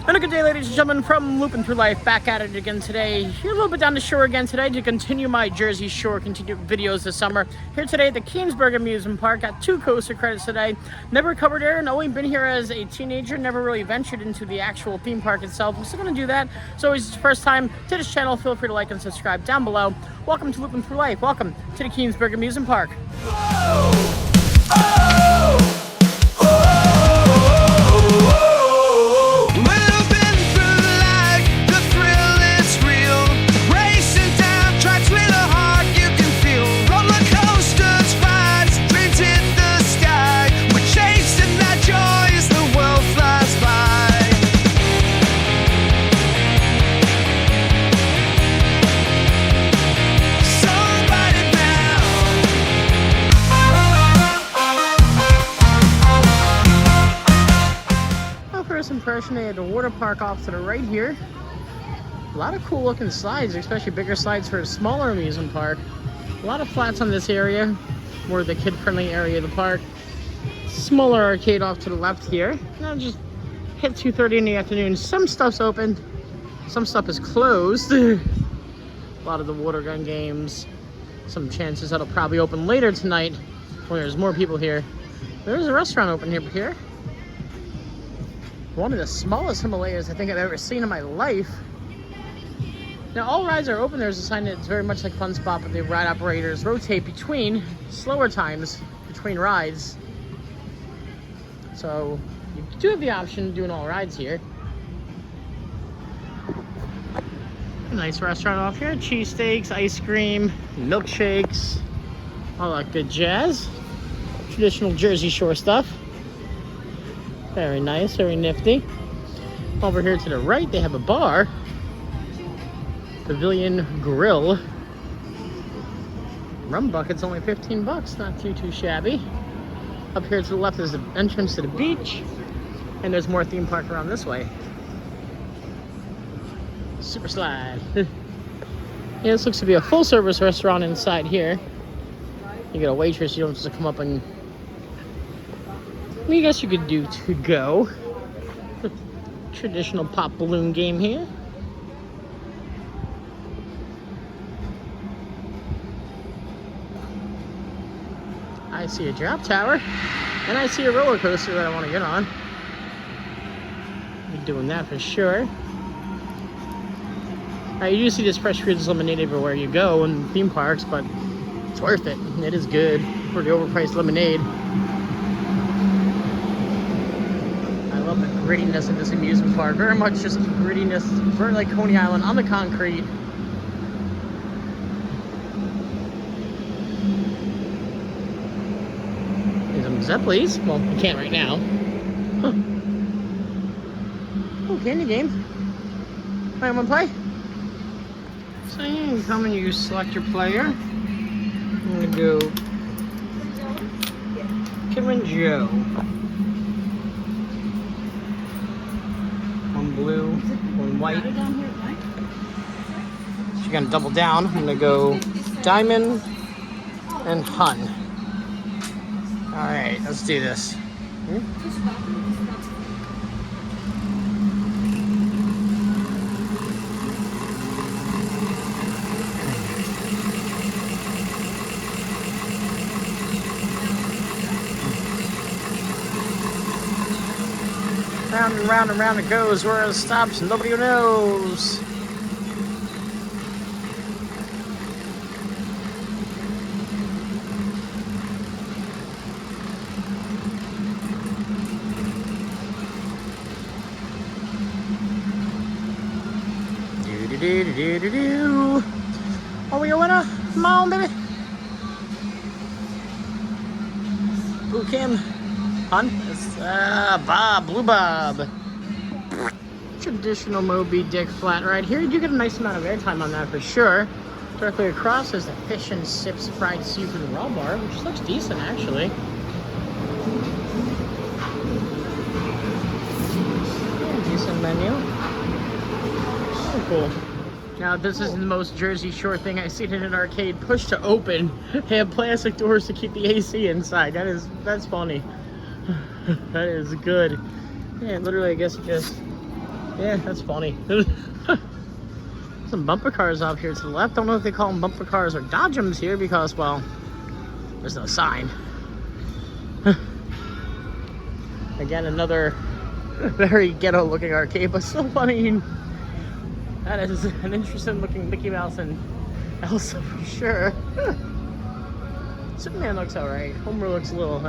And a good day, ladies and gentlemen, from Loopin through life, back at it again today. Here a little bit down the shore again today to continue my Jersey Shore videos this summer. Here today at the Keansburg Amusement Park. Got 2 coaster credits today. Never covered here and only been here as a teenager. Never really ventured into the actual theme park itself. I'm still going to do that. So if it's the first time to this channel, feel free to like and subscribe down below. Welcome to Loopin through life. Welcome to the Keansburg Amusement Park. First impression, they had the water park off to the right here. A lot of cool looking slides, especially bigger slides for a smaller amusement park. A lot of flats on this area, more the kid-friendly area of the park. Smaller arcade off to the left here. Now just hit 2:30 in the afternoon. Some stuff's open, some stuff is closed. A lot of the water gun games. Some chances that'll probably open later tonight when there's more people here. There's a restaurant open here. One of the smallest Himalayas I think I've ever seen in my life. Now all rides are open. There's a sign that it's very much like Fun Spot, but the ride operators rotate between slower times between rides. So you do have the option of doing all rides here. A nice restaurant off here. Cheesesteaks, ice cream, milkshakes, all that good jazz. Traditional Jersey Shore stuff. Very nice, very nifty. Over here to the right, they have a bar. Pavilion Grill. Rum bucket's only 15 bucks, not too shabby. Up here to the left is the entrance to the beach. And there's more theme park around this way. Super slide. Yeah, this looks to be a full service restaurant inside here. You get a waitress, you don't just come up and I guess you could do to go. Traditional pop balloon game here. I see a drop tower, and I see a roller coaster that I want to get on. Be doing that for sure. You do see this fresh fruits lemonade everywhere you go in theme parks, but it's worth it. It is good for the overpriced lemonade. The grittiness of this amusement park, very much just grittiness, very like Coney Island on the concrete. There's some Zeppelis. Well, you can't right now. Huh. Oh, candy game. Alright, wanna play? So you come and you select your player. I'm gonna go Kim and Joe. Blue, one white. She's gonna double down. I'm gonna go Diamond and Hun. All right, let's do this. Round and round and round it goes. Where it stops, nobody knows. Do. Are we a winner? Come on, baby. Ooh, Kim. Hun? It's Bob, Blue Bob. Traditional Moby Dick flat right here. You do get a nice amount of airtime on that for sure. Directly across is the Fish and Sips Fried Seafood Raw Bar, which looks decent actually. Yeah, decent menu. Very cool. Now, this is the most Jersey Shore thing I've seen in an arcade. Push to open. They have plastic doors to keep the AC inside. That's funny. That is good. Yeah, literally, I guess you just Yeah, that's funny. Some bumper cars off here to the left. Don't know if they call them bumper cars or dodgems here because, well, there's no sign. Again, another very ghetto looking arcade, but still funny. That is an interesting looking Mickey Mouse and Elsa for sure. Superman looks alright. Homer looks a little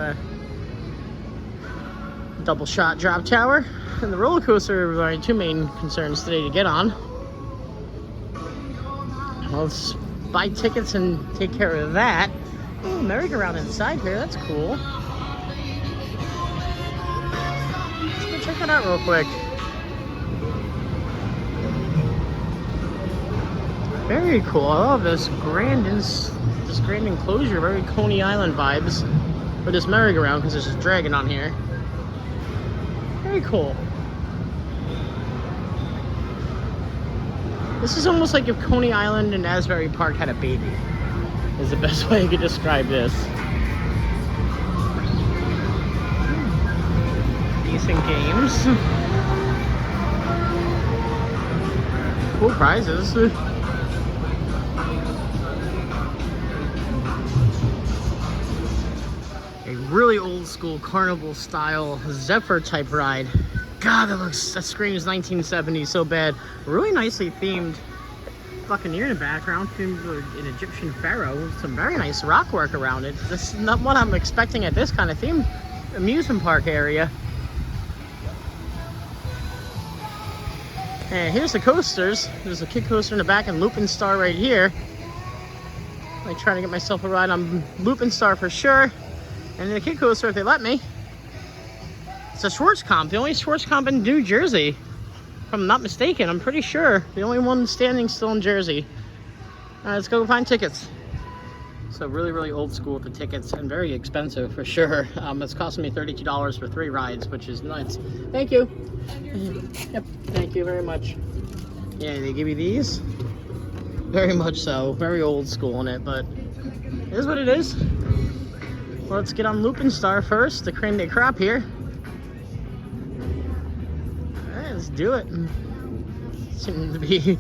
double shot drop tower. And the roller coaster are my two main concerns today to get on. Well, let's buy tickets and take care of that. Oh, merry-go-round inside here, that's cool. Let's go check it out real quick. Very cool. I love this grand enclosure, very Coney Island vibes for this merry-go-round because there's a dragon on here. Very cool. This is almost like if Coney Island and Asbury Park had a baby, is the best way I could describe this. Decent games. Cool prizes. A really old school carnival style Zephyr type ride. God, that screams 1970s so bad. Really nicely themed Buccaneer in the background, themed an Egyptian pharaoh with some very nice rock work around it. This is not what I'm expecting at this kind of themed amusement park area. And here's the coasters. There's a kid coaster in the back and Loopin Star right here. I'm trying to get myself a ride on Loopin Star for sure. And the kid coaster, if they let me. It's a Schwarzkopf, the only Schwarzkopf in New Jersey. If I'm not mistaken, I'm pretty sure. The only one standing still in Jersey. Let's go find tickets. So really, really old school with the tickets and very expensive for sure. It's costing me $32 for 3 rides, which is nuts. Thank you. Yep, thank you very much. Yeah, they give you these. Very much so. Very old school in it, but it is what it is. Well, let's get on Loopin Star first, the creme de crop here. Let's do it. Seems to be,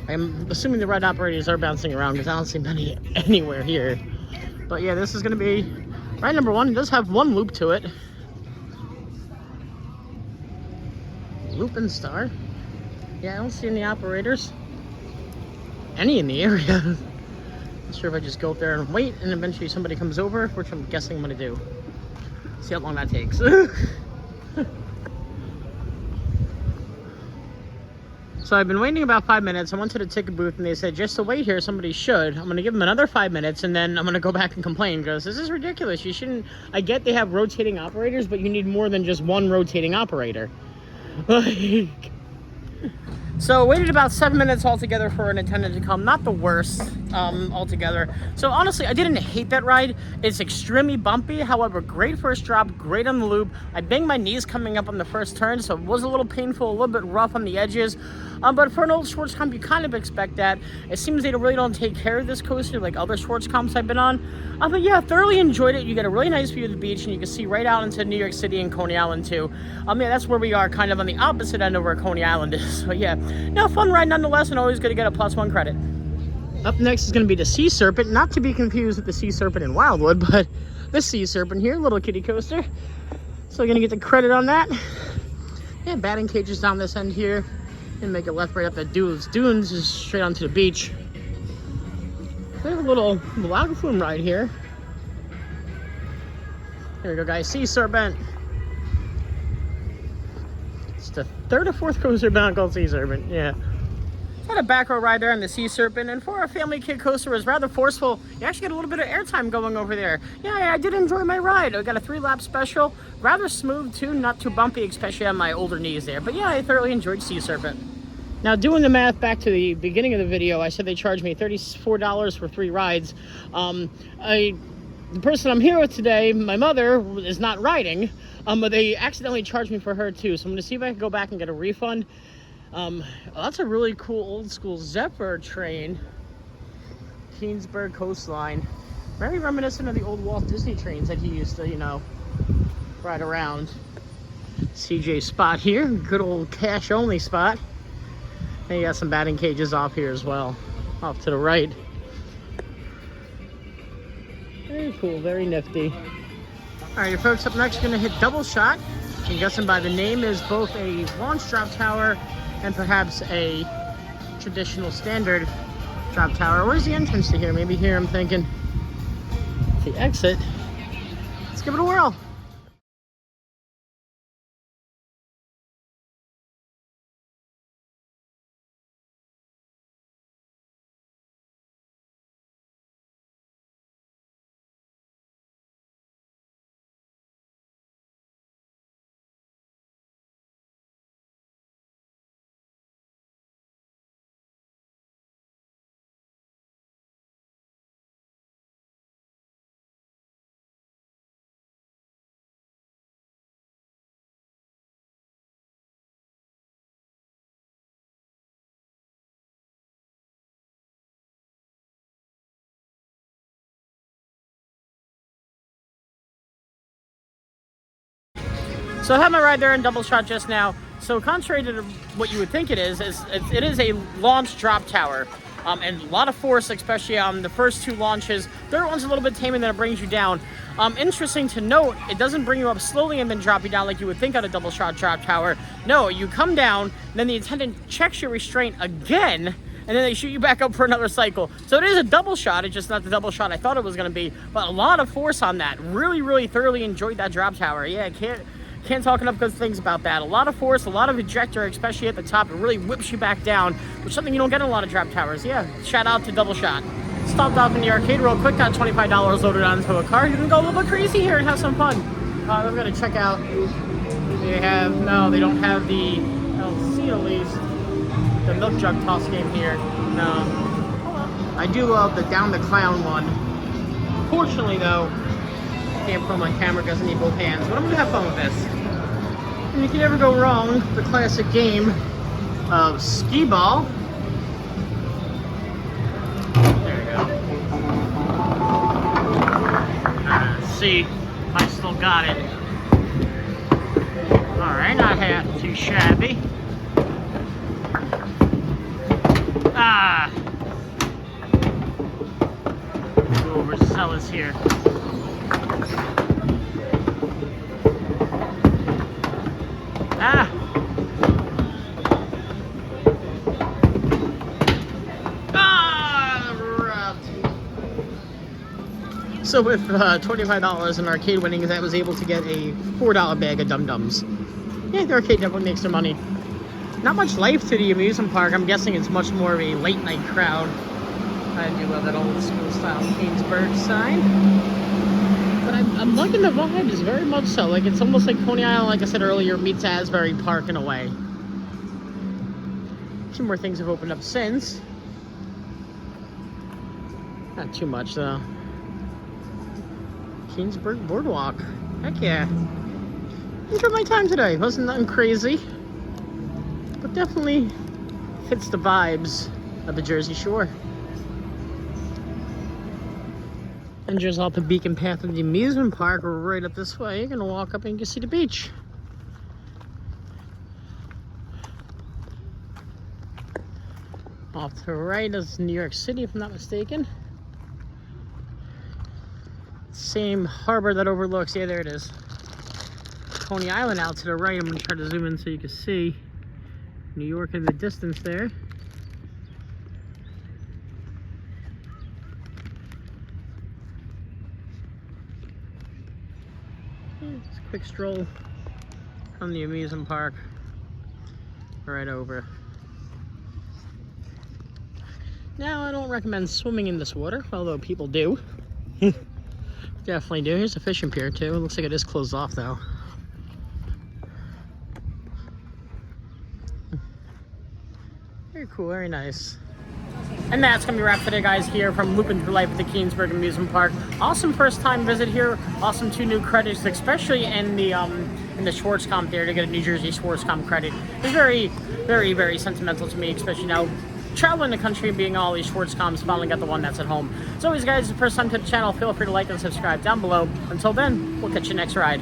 I'm assuming the ride operators are bouncing around because I don't see many anywhere here. But yeah, this is going to be ride number 1. It does have 1 loop to it. Loopin Star. Yeah, I don't see any operators. Any in the area. Not sure if I just go up there and wait and eventually somebody comes over, which I'm guessing I'm going to do. See how long that takes. So I've been waiting about 5 minutes. I went to the ticket booth and they said just to wait here, somebody should. I'm going to give them another 5 minutes and then I'm going to go back and complain because this is ridiculous. You shouldn't. I get they have rotating operators, but you need more than just 1 rotating operator. Like, so waited about 7 minutes altogether for an attendant to come. Not the worst altogether. So honestly, I didn't hate that ride. It's extremely bumpy. However, great first drop, great on the loop. I banged my knees coming up on the first turn, so it was a little painful, a little bit rough on the edges. But for an old Schwarzkopf, you kind of expect that. It seems they really don't take care of this coaster like other Schwarzkopfs I've been on. But yeah, thoroughly enjoyed it. You get a really nice view of the beach, and you can see right out into New York City and Coney Island too. Yeah, that's where we are, kind of on the opposite end of where Coney Island is. So yeah, no, fun ride nonetheless, and always going to get a +1 credit. Up next is going to be the Sea Serpent, not to be confused with the Sea Serpent in Wildwood, but the Sea Serpent here, little kiddie coaster. So we're going to get the credit on that. Yeah, batting cages down this end here. And make a left right up that dunes. Dunes is straight onto the beach. We have a little log flume ride here. Here we go, guys. Sea Serpent. It's the 3rd or 4th coaster bound called Sea Serpent. Yeah. Had a back row ride there on the Sea Serpent, and for a family kid coaster, it was rather forceful. You actually get a little bit of airtime going over there. Yeah, I did enjoy my ride. I got a 3-lap special. Rather smooth too, not too bumpy, especially on my older knees there. But yeah, I thoroughly enjoyed Sea Serpent. Now, doing the math back to the beginning of the video, I said they charged me $34 for 3 rides. The person I'm here with today, my mother, is not riding, but they accidentally charged me for her too. So I'm going to see if I can go back and get a refund. That's a really cool old school Zephyr train. Keansburg coastline. Very reminiscent of the old Walt Disney trains that he used to, you know, ride around. CJ spot here. Good old cash only spot. And you got some batting cages off here as well. Off to the right. Very cool, very nifty. Alright, folks, up next, we're going to hit double shot. I'm guessing by the name is both a launch drop tower and perhaps a traditional standard drop tower. Where's the entrance to here? Maybe here, I'm thinking. The exit. Let's give it a whirl. So I had my ride there in double shot just now. So contrary to what you would think it is a launch drop tower. And a lot of force, especially on the first two launches. Third one's a little bit tamer, then it brings you down. Interesting to note, it doesn't bring you up slowly and then drop you down like you would think on a double shot drop tower. No, you come down, then the attendant checks your restraint again, and then they shoot you back up for another cycle. So it is a double shot, it's just not the double shot I thought it was gonna be, but a lot of force on that. Really, really thoroughly enjoyed that drop tower. Yeah, can't talk enough good things about that. A lot of force, a lot of ejector, especially at the top. It really whips you back down, which is something you don't get in a lot of drop towers. Yeah, shout out to double shot. Stopped off in the arcade real quick, got $25 loaded onto a car. You can go a little bit crazy here and have some fun. We're gonna check out, no, they don't have the, I'll see at least, the milk jug toss game here. No. I do love the Down the Clown one. Fortunately though, can't put them on camera because I need both hands, but I'm gonna have fun with this. And you can never go wrong, the classic game of skee ball. There we go. Let's see if I still got it. Alright, not half too shabby. Go overzealous here. So with $25 in arcade winnings, I was able to get a $4 bag of Dum-Dums. Yeah, the arcade definitely makes their money. Not much life to the amusement park. I'm guessing it's much more of a late night crowd. I do love that old school style Keansburg sign. But I'm liking the vibes very much so. Like, it's almost like Coney Island, like I said earlier, meets Asbury Park in a way. Some more things have opened up since. Not too much though. Keansburg Boardwalk. Heck yeah. Enjoyed my time today. Wasn't nothing crazy, but definitely fits the vibes of the Jersey Shore. And just off the beacon path of the amusement park, right up this way, you're gonna walk up and you can see the beach. Off to the right is New York City, if I'm not mistaken. Same harbor that overlooks, yeah, there it is, Coney Island out to the right. I'm gonna try to zoom in so you can see New York in the distance there. Just a quick stroll from the amusement park right over. Now, I don't recommend swimming in this water, although people do. Definitely do. Here's a fishing pier too. It looks like it is closed off though. Very cool, very nice. And that's gonna be a wrap today, guys, here from Loopin for Life at the Keansburg Amusement Park. Awesome first time visit here. Awesome 2 new credits, especially in the Schwarzkopf there, to get a New Jersey Schwarzkopf credit. It's very, very, very sentimental to me, especially now traveling the country and being all these Schwarzkopfs. Finally got the one that's at home. As always, guys, the first time to the channel, feel free to like and subscribe down below. Until then, we'll catch you next ride.